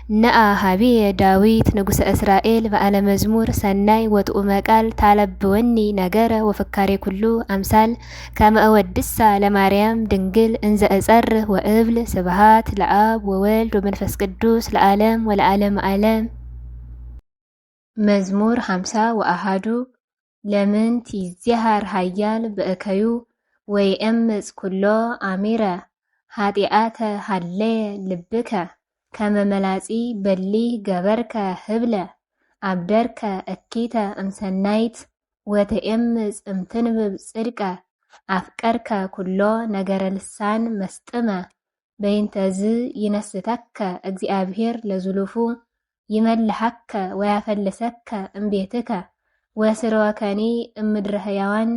ነአ ሀቢየ ዳዊት ንጉሰ እስራኤል በዓለ መዝሙር ሰናይ ወጥኡመ ቃል ታለብወኒ ነገረ ወፍካሬ ኩሉ አምሳል ከመ እወድሳ ለማርያም ድንግል እንዘ እጸርህ ወእብል ስብሃት ለአብ ወወልድ ወመንፈስ ቅዱስ ለዓለም ወለዓለመ ዓለም። መዝሙር 51 ለምንት ይዜሃር ኃያል በእከዩ ወይእምፅ ኩሎ አሚረ ኃጢአተ ሀለየ ልብከ ከመ መላጺ በሊ ገበርከ ህብለ አብደርከ እኪተ እምሰናይት ወትእምፅ እምትንብብ ጽድቀ አፍቀርከ ኩሎ ነገረ ልሳን መስጥመ በይንተዝ ይነስተከ እግዚአብሔር ለዝሉፉ ይመልሐከ ወያፈልሰከ እምቤትከ ወስርወከኒ እምድረ ሕያዋን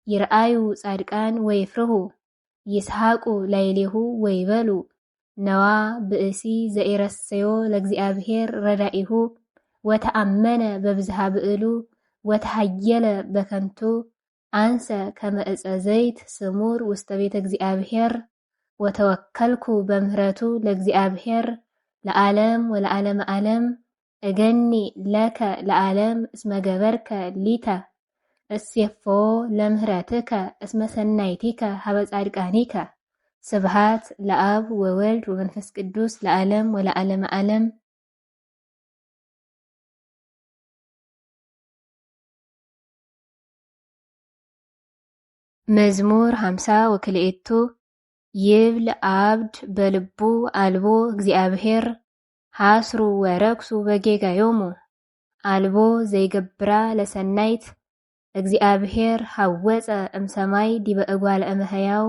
ይርአዩ ጻድቃን ወይፍርሁ ይስሐቁ ላይሌሁ ወይበሉ ነዋ ብእሲ ዘኢረሰዮ ለእግዚአብሔር ረዳኢሁ ወተአመነ በብዝሃ ብዕሉ ወተሃየለ በከንቱ አንሰ ከመ ዕፀ ዘይት ስሙር ውስተ ቤተ እግዚአብሔር ወተወከልኩ በምህረቱ ለእግዚአብሔር ለዓለም ወለዓለመ ዓለም እገኒ ለከ ለዓለም እስመ ገበርከ ሊተ እሴፎ ለምህረትከ እስመ ሰናይቲከ ሀበ ጻድቃኒከ ስብሃት ለአብ ወወልድ ወመንፈስ ቅዱስ ለዓለም ወለዓለመ ዓለም። መዝሙር 52 ይብል አብድ በልቡ አልቦ እግዚአብሔር ሐስሩ ወረክሱ በጌጋዮሙ አልቦ ዘይገብራ ለሰናይት እግዚአብሔር ሐወፀ እምሰማይ ዲበ እጓለ እመሕያው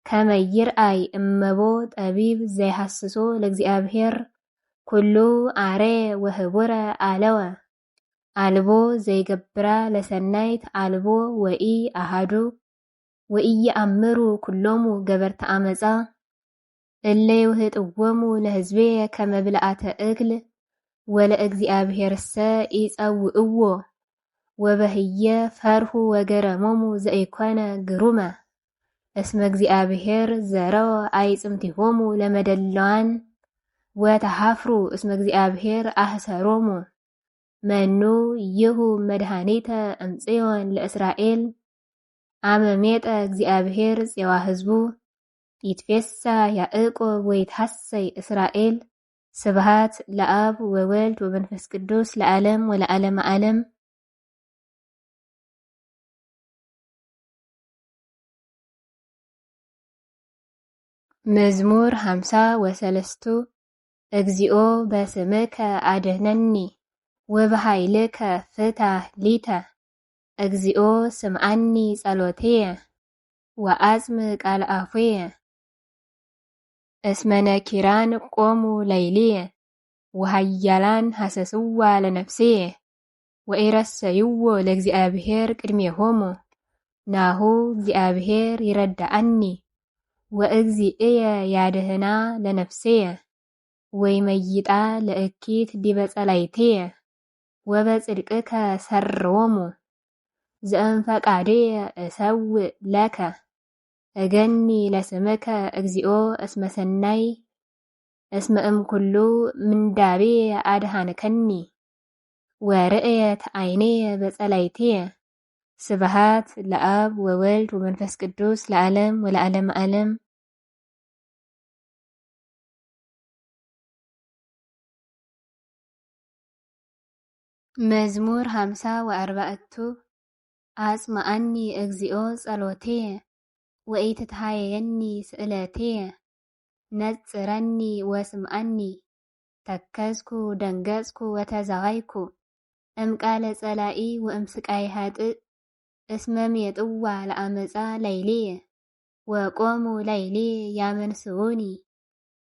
ከመ ይርአይ እመቦ ጠቢብ ዘይሐስሶ ለእግዚአብሔር ኩሉ አርየ ወህቡረ አለወ አልቦ ዘይገብራ ለሰናይት አልቦ ወኢ አሃዱ ወኢየአምሩ ኩሎሙ ገበርተ አመፃ እለ ይውህጥዎሙ ለሕዝቤየ ከመ ብልዓተ እክል ወለእግዚአብሔርሰ ኢጸውዕዎ ወበህየ ፈርሁ ወገረሞሙ ዘኢኮነ ግሩመ እስመ እግዚአብሔር ዘረወ አዕጽምቲሆሙ ለመደለዋን ወተሃፍሩ እስመ እግዚአብሔር አህሰሮሙ መኑ ይሁ መድኃኒተ እምጽዮን ለእስራኤል አመ ሜጠ እግዚአብሔር ፄዋ ህዝቡ ይትፌሳ ያዕቆብ ወይትሐሰይ እስራኤል ስብሃት ለአብ ወወልድ ወመንፈስ ቅዱስ ለዓለም ወለዓለመ ዓለም። መዝሙር 53 እግዚኦ በስምከ አድኅነኒ ወበኃይልከ ፍታሕ ሊተ እግዚኦ ስምዓኒ ጸሎትየ ወአጽም ቃል አፉየ እስመ ነኪራን ቆሙ ላይልየ ወሃያላን ሐሰስዋ ለነፍስየ ወኢረሰይዎ ለእግዚአብሔር ቅድሜሆሙ ናሁ እግዚአብሔር ይረዳአኒ ወእግዚእየ ያድህና ለነፍስየ ወይመይጣ ለእኪት ዲበ ጸላይትየ ወበጽድቅከ ሰርዎሙ ዘእንፈቃድየ እሰውእ ለከ እገኒ ለስምከ እግዚኦ እስመ ሰናይ እስመ እምኩሉ ምንዳቤየ አድኃንከኒ ወርእየት ዓይንየ በጸላይትየ ስብሃት ለአብ ወወልድ ወመንፈስ ቅዱስ ለዓለም ወለዓለመ ዓለም። መዝሙር 54 አጽምዓኒ እግዚኦ ጸሎትየ ወኢትትሃየየኒ ስእለትየ ነጽረኒ ወስምዓኒ ተከዝኩ ደንገጽኩ ወተዛሃይኩ እምቃለ ጸላኢ ወእምስቃይ ኃጥእ እስመ ሜጥዋ ለአመፃ ላይልየ ወቆሙ ላይልየ ያመንስዑኒ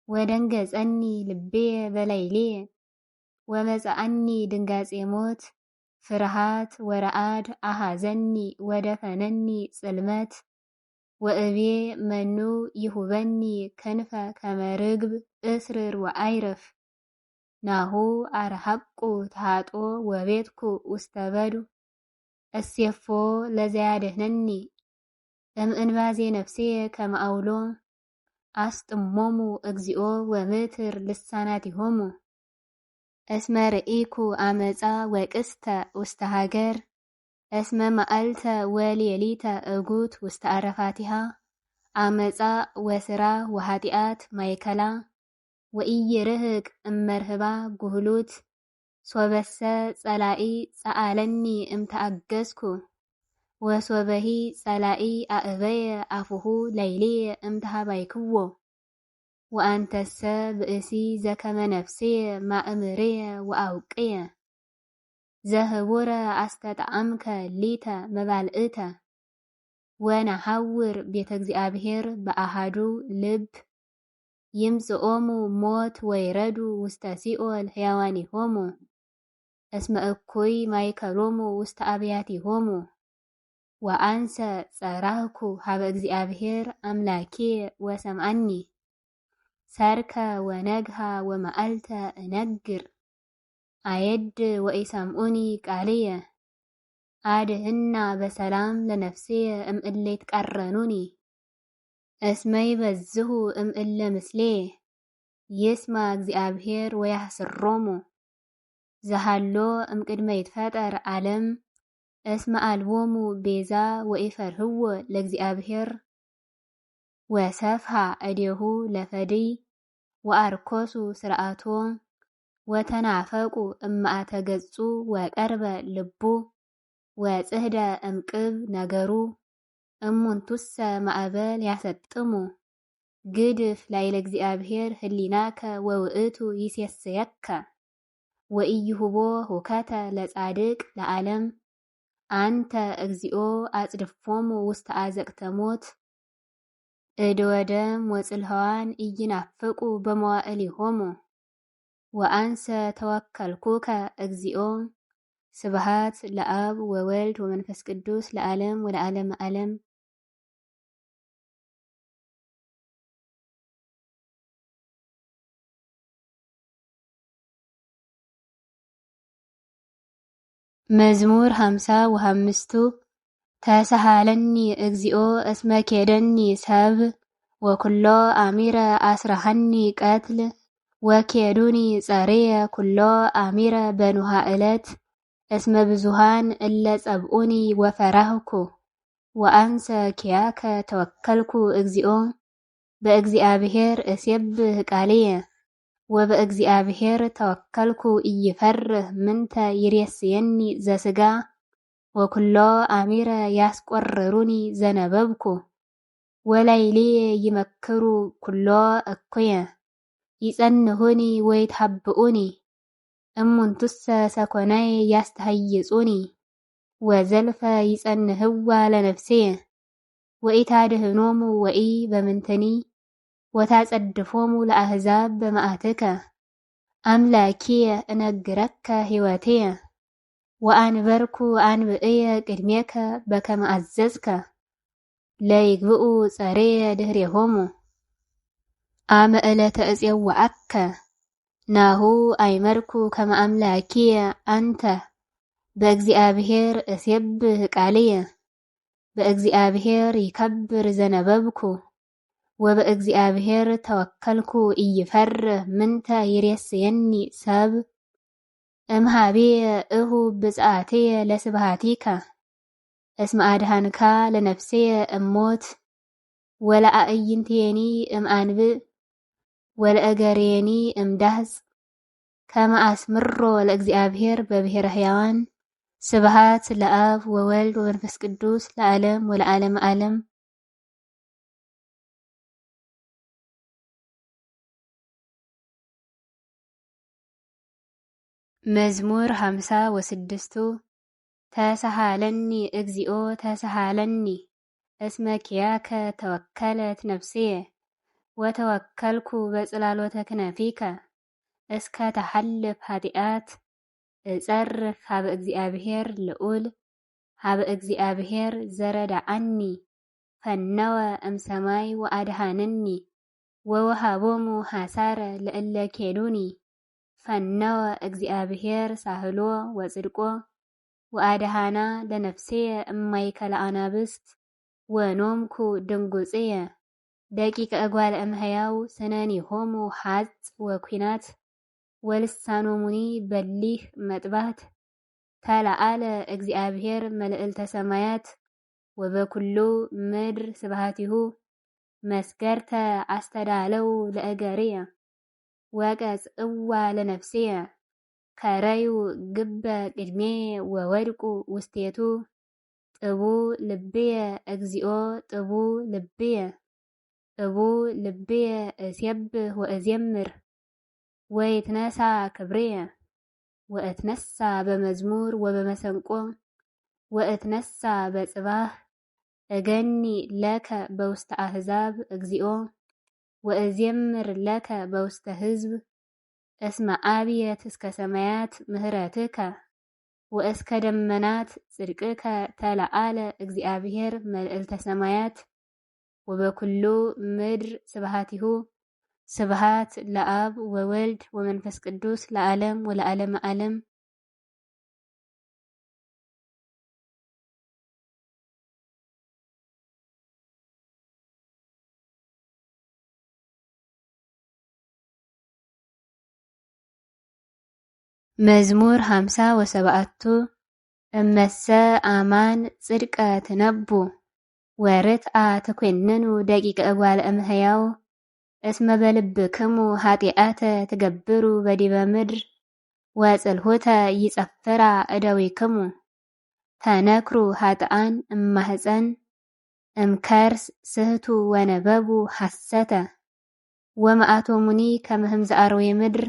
ወደንገጸኒ ልቤየ በላይልየ ወመጽአኒ ድንጋጼ ሞት ፍርሃት ወረአድ አሃዘኒ ወደፈነኒ ጽልመት ወእብዬ መኑ ይሁበኒ ክንፈ ከመ ርግብ እስርር ወአይርፍ ናሁ አርሐቁ ተሃጦ ወቤትኩ ውስተ በዱ እሴፎ ለዘያድኅነኒ እምእንባዜ ነፍስየ ከመ አውሎ አስጥሞሙ እግዚኦ ወምትር ልሳናቲሆሙ እስመ ርኢኩ አመፃ ወቅስተ ውስተ ሃገር እስመ መዓልተ ወሌሊተ እጉት ውስተ አረፋቲሃ አመፃ ወስራ ወኃጢአት ማይከላ ወኢይርህቅ እመርህባ ጉህሉት ሶበሰ ጸላኢ ጸአለኒ እምተአገዝኩ ወሶበሂ ጸላኢ አእበየ አፉሁ ለይልየ እምተሃባይክዎ ወአንተሰ ብእሲ ዘከመ ነፍስየ ማእምርየ ወአውቅየ ዘህቡረ አስተጣዕምከ ሊተ መባልእተ ወነሐውር ቤተ እግዚአብሔር በአሃዱ ልብ ይምጽኦሙ ሞት ወይረዱ ውስተ ሲኦል ሕያዋኒሆሙ እስመ እኩይ ማይከሎሙ ውስተ አብያቲሆሙ ወአንሰ ጸራህኩ ሀበ እግዚአብሔር አምላኪየ ወሰምዓኒ ሰርከ ወነግሃ ወመዓልተ እነግር አየድ ወኢሰምዑኒ ቃልየ አድህና በሰላም ለነፍስየ እምእለ ይትቃረኑኒ እስመ ይበዝሁ እምእለ ምስሌየ ይስማ እግዚአብሔር ወያሕስሮሙ ዘሃሎ እምቅድመ ይትፈጠር ዓለም እስመ አልቦሙ ቤዛ ወኢፈርህዎ ለእግዚአብሔር ወሰፍሐ እዴሁ ለፈድይ ወአርኮሱ ስርዓቶ ወተናፈቁ እምአተ ገጹ ወቀርበ ልቡ ወጽህደ እምቅብ ነገሩ እሙንቱሰ ማዕበል ያሰጥሙ ግድፍ ላይለ እግዚአብሔር ህሊናከ ወውእቱ ይሴስየከ ወኢይሁቦ ሁከተ ለጻድቅ ለዓለም አንተ እግዚኦ አጽድፎሙ ውስተ አዘቅተ ሞት እድ ወደም ወጽልህዋን ኢይናፍቁ በመዋዕሊሆሙ ወአንሰ ተወከልኩከ እግዚኦ ስብሃት ለአብ ወወልድ ወመንፈስ ቅዱስ ለዓለም ወለዓለመ ዓለም። መዝሙር 55 ተሰሃለኒ እግዚኦ እስመ ኬደኒ ሰብ ወኩሎ አሚረ አስረሃኒ ቀትል ወኬዱኒ ጸርየ ኩሎ አሚረ በኑሃ ዕለት እስመ ብዙሃን እለ ጸብኡኒ ወፈራህኩ ወአንሰ ኪያከ ተወከልኩ እግዚኦ በእግዚአብሔር እሴብህ ቃልየ ወበእግዚአብሔር ተወከልኩ ኢይፈርህ ምንተ ይሬስየኒ ዘስጋ ወኩሎ አሚረ ያስቆርሩኒ ዘነበብኩ ወላይልየ ይመክሩ ኩሎ እኩየ ይጸንሁኒ ወይትሃብኡኒ እሙንቱሰ ሰኮናይ ያስተሃይጹኒ ወዘልፈ ይጸንህዋ ለነፍስየ ወኢታድህኖሙ ወኢ በምንትኒ ወታጸድፎሙ ለአሕዛብ በመዓትከ አምላኪየ እነግረከ ሕይወትየ ወአንበርኩ አንብዕየ ቅድሜከ በከመ አዘዝከ ለይግብኡ ጸርየ ድኅሬሆሙ አመ ዕለተ እፄውዐከ ናሁ አይመርኩ ከመ አምላኪየ አንተ በእግዚአብሔር እሴብህ ቃልየ በእግዚአብሔር ይከብር ዘነበብኩ ወበእግዚአብሔር ተወከልኩ ኢይፈርህ ምንተ ይሬስየኒ ሰብ እምሃቤየ እሁ ብፅዓትየ ለስብሃቲከ እስመ አድኃንካ ለነፍስየ እሞት ወለአዕይንትየኒ እምአንብዕ ወለእገርየኒ እምዳህጽ ከመ አስምሮ ለእግዚአብሔር በብሔረ ሕያዋን ስብሃት ለአብ ወወልድ ወመንፈስ ቅዱስ ለዓለም ወለዓለመ ዓለም። መዝሙር 56 ተሰሃለኒ እግዚኦ ተሰሃለኒ እስመ ኪያከ ተወከለት ነፍስየ ወተወከልኩ በጽላሎተ ክነፊከ እስከ ተሐልፍ ኃጢአት እጸርፍ ሀበ እግዚአብሔር ልዑል ሀበ እግዚአብሔር ዘረዳዓኒ ፈነወ እምሰማይ ወአድኃነኒ ወወሃቦሙ ሐሳረ ለእለ ኬዱኒ ፈነወ እግዚአብሔር ሳህሎ ወጽድቆ ወአድኃና ለነፍስየ እማእከለ አናብስት ወኖምኩ ድንጉጽየ ደቂቀ እጓለ እምሕያው ስነኒሆሙ ሐጽ ወኲናት ወልሳኖሙኒ በሊህ መጥባት ተለዓለ እግዚአብሔር መልዕልተ ሰማያት ወበኩሉ ምድር ስብሃቲሁ መስገርተ አስተዳለው ለእገርየ ወቀጽእዋ ለነፍስየ ከረዩ ግበ ቅድሜ ወወድቁ ውስቴቱ ጥቡ ልብየ እግዚኦ ጥቡ ልብየ እሴብህ ወእዜምር ወይትነሳ ክብርየ ወእትነሳ በመዝሙር ወበመሰንቆ ወእትነሳ በጽባህ እገኒ ለከ በውስተ አሕዛብ እግዚኦ ወእዜምር ለከ በውስተ ሕዝብ እስመ አብየት እስከ ሰማያት ምህረትከ ወእስከ ደመናት ጽድቅከ ተለዓለ እግዚአብሔር መልዕልተ ሰማያት ወበኩሉ ምድር ስብሃቲሁ ስብሃት ለአብ ወወልድ ወመንፈስ ቅዱስ ለዓለም ወለዓለመ ዓለም። መዝሙር 57 እመሰ አማን ጽድቀ ትነቡ ወርትአ ትኮንኑ ደቂቀ እጓለ እምሕያው እስመ በልብክሙ ኃጢአተ ትገብሩ በዲበ ምድር ወጽልሁተ ይጸፍራ እደዊክሙ ተነክሩ ኃጥኣን እማህፀን እምከርስ ስህቱ ወነበቡ ሐሰተ ወመዓቶሙኒ ከመ ህምዘ አርዌ ምድር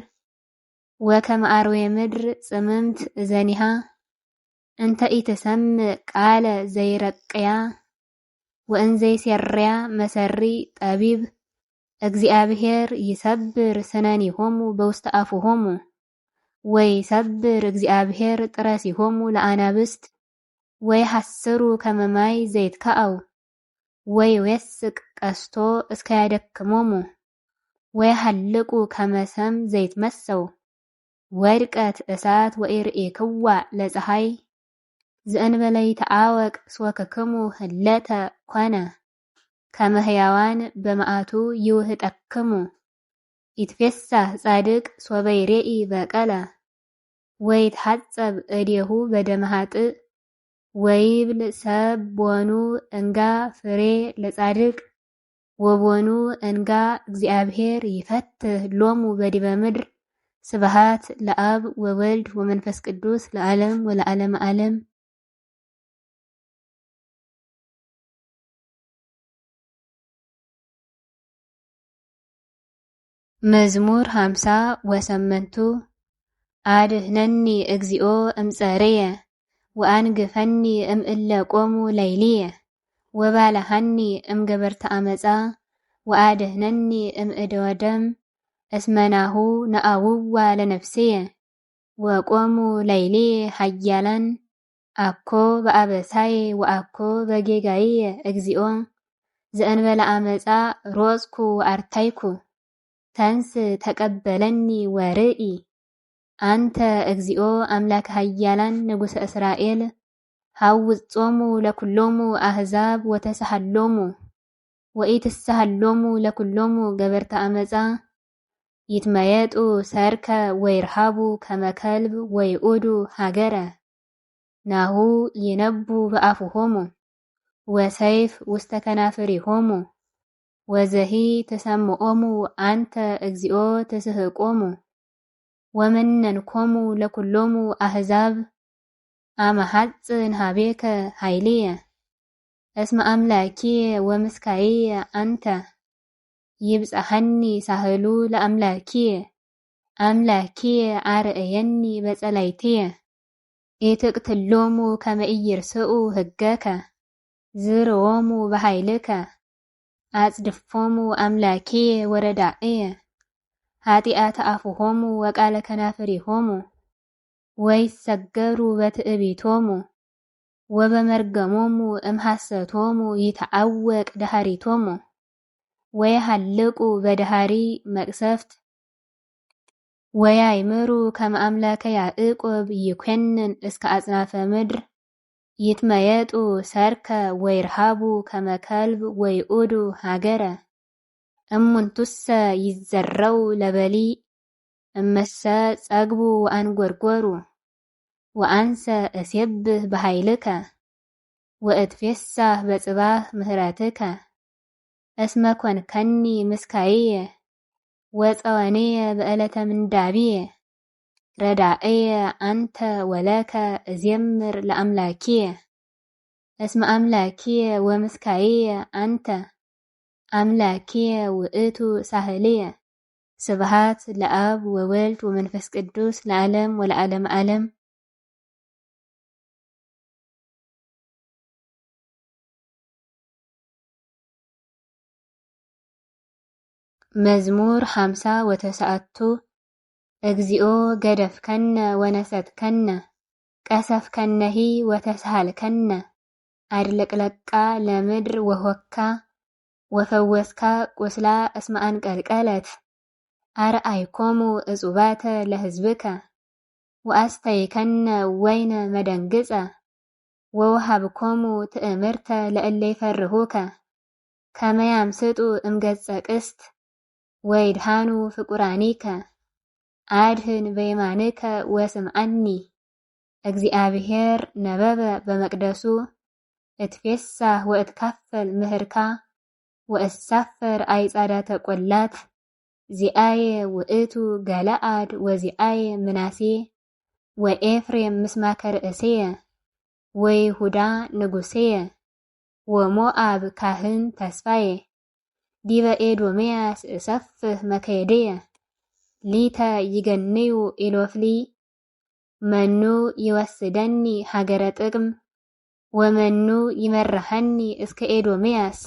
ወከመ አርዌ ምድር ጽምምት እዘኒሃ እንተ ኢትሰምዕ ቃለ ዘይረቅያ ወእንዘይሴርያ መሰሪ ጠቢብ እግዚአብሔር ይሰብር ስነኒሆሙ በውስተ አፉሆሙ ወይሰብር እግዚአብሔር ጥረሲሆሙ ለአናብስት ወይሐስሩ ከመ ማይ ዘይትከአው ወይዌስቅ ቀስቶ እስከ ያደክሞሙ ወይሐልቁ ከመ ሰም ዘይትመሰው ወድቀት እሳት ወኢርኢክዋ ለፀሐይ ዘእንበለ ይትዓወቅ ስወከክሙ ህለተ ኮነ ከመ ሕያዋን በመዓቱ ይውህጠክሙ ይትፌሳህ ጻድቅ ሶበ ይሬኢ በቀለ ወይትሐጸብ እዴሁ በደመ ኃጥእ ወይብል ሰብ ቦኑ እንጋ ፍሬ ለጻድቅ ወቦኑ እንጋ እግዚአብሔር ይፈትህ ሎሙ በዲበ ምድር ስብሃት ለአብ ወወልድ ወመንፈስ ቅዱስ ለዓለም ወለዓለመ ዓለም። መዝሙር 58 አድኅነኒ እግዚኦ እምጸርየ ወአንግፈኒ እምእለ ቆሙ ለይልየ ወባልሐኒ እምገበርተ አመፃ ወአድኅነኒ እምእደ ደም እስመ ናሁ ነአውዋ ለነፍስየ ወቆሙ ለይልየ ኃያላን አኮ በአበሳየ ወአኮ በጌጋየ እግዚኦ ዘእንበለ አመፃ ሮጽኩ ወአርታይኩ ተንስ ተቀበለኒ ወርኢ አንተ እግዚኦ አምላከ ኃያላን ንጉሠ እስራኤል ሐውጾሙ ለኩሎሙ አሕዛብ ወተሰሃሎሙ ወኢትሰሃሎሙ ለኩሎሙ ገበርተ አመፃ ይትመየጡ ሰርከ ወይርሃቡ ከመ ከልብ ወይኡዱ ሃገረ ናሁ ይነቡ በአፉሆሙ ወሰይፍ ውስተ ከናፍሪሆሙ ወዘሂ ተሰምዖሙ አንተ እግዚኦ ተስሕቆሙ ወመነንኮሙ ለኩሎሙ አሕዛብ አመ ሐጽን ሀቤከ ኃይልየ እስመ አምላኪየ ወምስካይየ አንተ ይብጽሐኒ ሳህሉ ለአምላኪየ አምላኪየ አርእየኒ በጸላይትየ ኢትቅትሎሙ ከመ ኢይርስኡ ሕገከ ዝርዎሙ በኃይልከ አጽድፎሙ አምላኪየ ወረዳእየ ኃጢአተ አፉሆሙ ወቃለ ከናፍሪሆሙ ወይሰገሩ በትዕቢቶሙ ወበመርገሞሙ እምሐሰቶሙ ይትዓወቅ ደሃሪቶሙ ወይሐልቁ በደሃሪ መቅሰፍት ወያይምሩ ከመ አምላከ ያዕቆብ ይኰንን እስከ አጽናፈ ምድር ይትመየጡ ሰርከ ወይርሃቡ ከመ ከልብ ወይኡዱ ሃገረ እሙንቱሰ ይዘረው ለበሊዕ እመሰ ጸግቡ ወአንጎርጎሩ ወአንሰ እሴብህ በኃይልከ ወእትፌሳህ በጽባህ ምህረትከ እስመ ኮንከኒ ምስካዬ ወፀወኔየ በዕለተ ምንዳቤየ ረዳእየ አንተ ወለከ እዜምር ለአምላኪየ እስመ አምላኪየ ወምስካዬየ አንተ አምላኪየ ውእቱ ሳህልየ ስብሃት ለአብ ወወልድ ወመንፈስ ቅዱስ ለዓለም ወለዓለመ ዓለም። መዝሙር 50 ወተሰዓቱ እግዚኦ ገደፍከነ ወነሰትከነ ቀሰፍከነሂ ወተስሃልከነ አድለቅለቃ ለምድር ወሆካ ወፈወስካ ቁስላ እስመ አንቀልቀለት አርአይኮሙ እጹባተ ለሕዝብከ ወአስተይከነ ወይነ መደንግጸ ወውሃብኮሙ ትእምርተ ለእለ ይፈርሁከ ከመ ያምስጡ እምገጸ ቅስት ወይድሃኑ ፍቁራኒከ አድህን በየማንከ ወስምዓኒ እግዚአብሔር ነበበ በመቅደሱ እትፌሳህ ወእትካፈል ምህርካ ወእሳፈር አይጻዳተ ቈላት ዚአየ ውእቱ ገለአድ ወዚአየ ምናሴ ወኤፍሬም ምስማከ ርእስየ ወይሁዳ ንጉሴየ ወሞአብ ካህን ተስፋየ ዲበ ኤዶምያስ እሰፍህ መከየድየ ሊተ ይገንዩ ኢሎፍሊ መኑ ይወስደኒ ሀገረ ጥቅም ወመኑ ይመርሐኒ እስከ ኤዶምያስ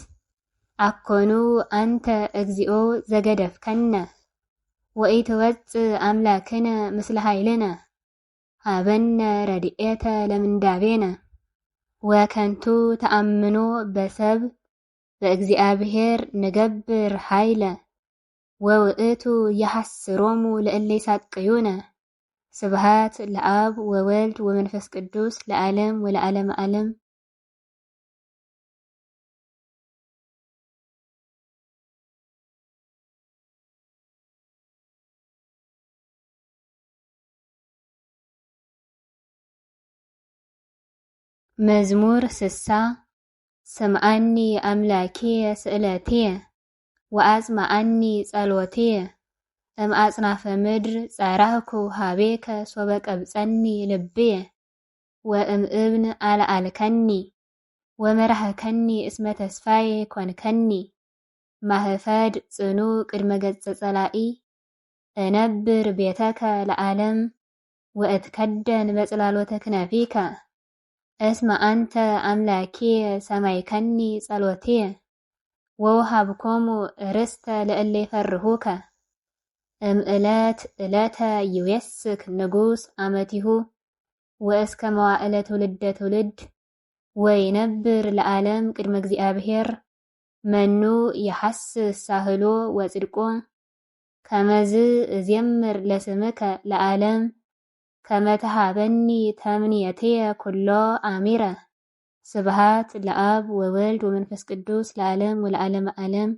አኮኑ አንተ እግዚኦ ዘገደፍከነ ወኢትወፅእ አምላክነ ምስለ ኃይልነ ሀበነ ረድኤተ ለምንዳቤነ ወከንቱ ተአምኖ በሰብ በእግዚአብሔር ንገብር ኃይለ ወውእቱ የሐስሮሙ ለእለ ይሳቅዩነ ስብሃት ለአብ ወወልድ ወመንፈስ ቅዱስ ለዓለም ወለዓለመ ዓለም። መዝሙር 60 ስምዓኒ አምላኪየ ስእለትየ ወአጽምዓኒ ጸሎትየ እምአጽናፈ ምድር ጸራህኩ ሀቤከ ሶበ ቀብጸኒ ልብየ ወእምእብን አልዓልከኒ ወመራህከኒ እስመ ተስፋዬ ኮንከኒ ማህፈድ ጽኑ ቅድመ ገጸ ጸላኢ እነብር ቤተከ ለዓለም ወእትከደን በጽላሎተ ክነፊከ እስመ አንተ አምላኪየ ሰማይከኒ ጸሎትየ ወውሃብኮሙ ርስተ ለእለ ይፈርሁከ እምዕለት ዕለተ ይዌስክ ንጉሥ አመቲሁ ወእስከ መዋዕለ ትውልደ ትውልድ ወይነብር ለዓለም ቅድመ እግዚአብሔር መኑ የሐስስ ሳህሎ ወጽድቆ ከመዝ እዜምር ለስምከ ለዓለም ከመ ተሃበኒ ተምንየትየ ኩሎ አሚረ ስብሃት ለአብ ወወልድ ወመንፈስ ቅዱስ ለዓለም ወለዓለመ ዓለም።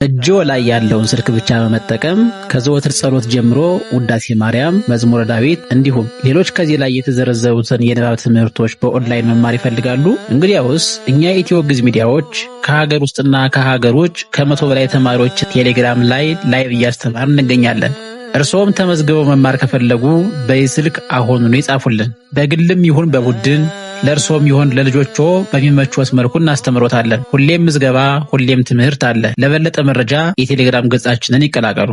እጅዎ ላይ ያለውን ስልክ ብቻ በመጠቀም ከዘወትር ጸሎት ጀምሮ ውዳሴ ማርያም፣ መዝሙረ ዳዊት እንዲሁም ሌሎች ከዚህ ላይ የተዘረዘሩትን የንባብ ትምህርቶች በኦንላይን መማር ይፈልጋሉ? እንግዲያውስ እኛ የኢትዮ ግዕዝ ሚዲያዎች ከሀገር ውስጥና ከሀገር ውጭ ከ100 በላይ ተማሪዎች ቴሌግራም ላይ ላይቭ እያስተማር እንገኛለን። እርስዎም ተመዝግበው መማር ከፈለጉ በስልክ አሁኑኑ ይጻፉልን። በግልም ይሁን በቡድን ለእርስዎም ይሁን ለልጆቹ በሚመቹት መልኩ እናስተምሮታለን። ሁሌም ምዝገባ፣ ሁሌም ትምህርት አለ። ለበለጠ መረጃ የቴሌግራም ገጻችንን ይቀላቀሉ።